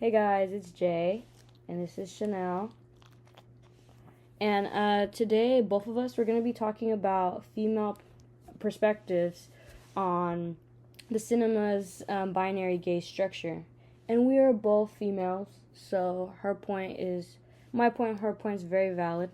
Hey guys, it's Jay, and this is Chanel. And today, both of us, we're going to be talking about female perspectives on the cinema's binary gaze structure. And we are both females, so her point is my point, her point is very valid.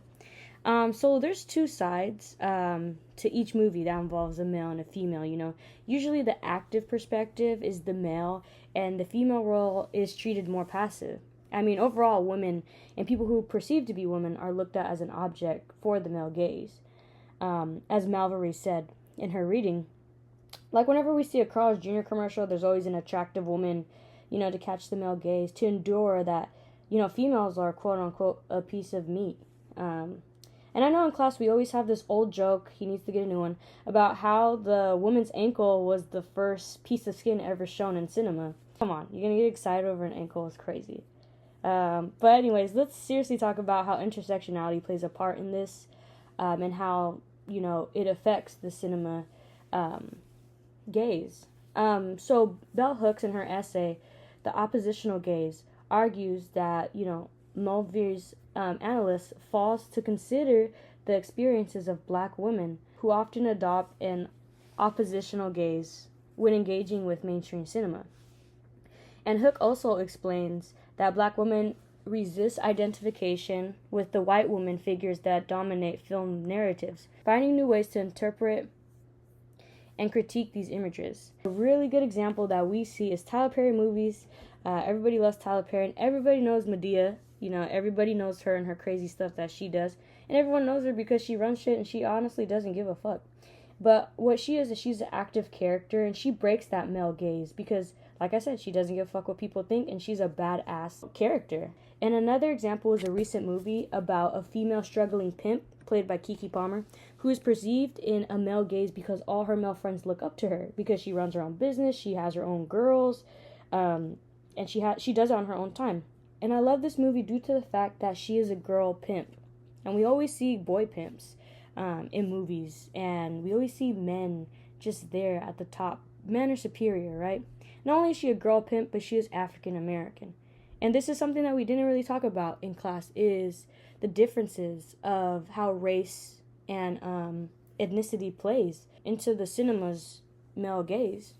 So there's two sides to each movie that involves a male and a female, Usually the active perspective is the male, and the female role is treated more passive. I mean, overall, women and people who perceive to be women are looked at as an object for the male gaze. As Mallory said in her reading, like whenever we see a Carl's Jr. commercial, there's always an attractive woman, to catch the male gaze, to endure that, females are quote unquote a piece of meat. And I know in class we always have this old joke, he needs to get a new one, about how the woman's ankle was the first piece of skin ever shown in cinema. Come on, you're going to get excited over an ankle, it's crazy. But anyways, let's seriously talk about how intersectionality plays a part in this, and how, it affects the cinema gaze. So Bell Hooks in her essay, The Oppositional Gaze, argues that, Mulvey's analyst falls to consider the experiences of black women who often adopt an oppositional gaze when engaging with mainstream cinema. And Hook also explains that black women resist identification with the white woman figures that dominate film narratives, finding new ways to interpret and critique these images. A really good example that we see is Tyler Perry movies. Everybody loves Tyler Perry, and everybody knows Medea. Everybody knows her and her crazy stuff that she does. And everyone knows her because she runs shit and she honestly doesn't give a fuck. But what she is she's an active character, and she breaks that male gaze because, like I said, she doesn't give a fuck what people think, and she's a badass character. And another example is a recent movie about a female struggling pimp, played by Keke Palmer, who is perceived in a male gaze because all her male friends look up to her because she runs her own business, she has her own girls, and she does it on her own time. And I love this movie due to the fact that she is a girl pimp. And we always see boy pimps in movies. And we always see men just there at the top. Men are superior, right? Not only is she a girl pimp, but she is African American. And this is something that we didn't really talk about in class, is the differences of how race and ethnicity plays into the cinema's male gaze.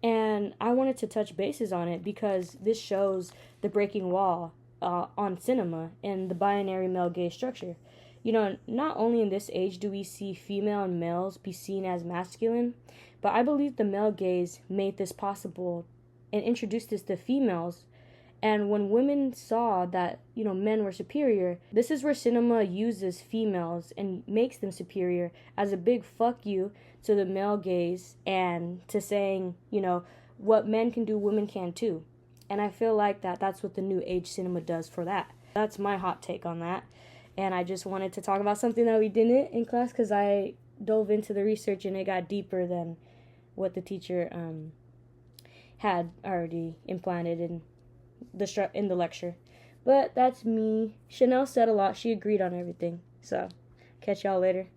And I wanted to touch bases on it because this shows the breaking wall on cinema and the binary male gaze structure. Not only in this age do we see female and males be seen as masculine, but I believe the male gaze made this possible and introduced this to females. And when women saw that, men were superior, this is where cinema uses females and makes them superior as a big fuck you to the male gaze and to saying, what men can do, women can too. And I feel like that's what the new age cinema does for that. That's my hot take on that. And I just wanted to talk about something that we didn't in class because I dove into the research and it got deeper than what the teacher had already implanted in the lecture. But that's me. Chanel said a lot. She agreed on everything. So, catch y'all later.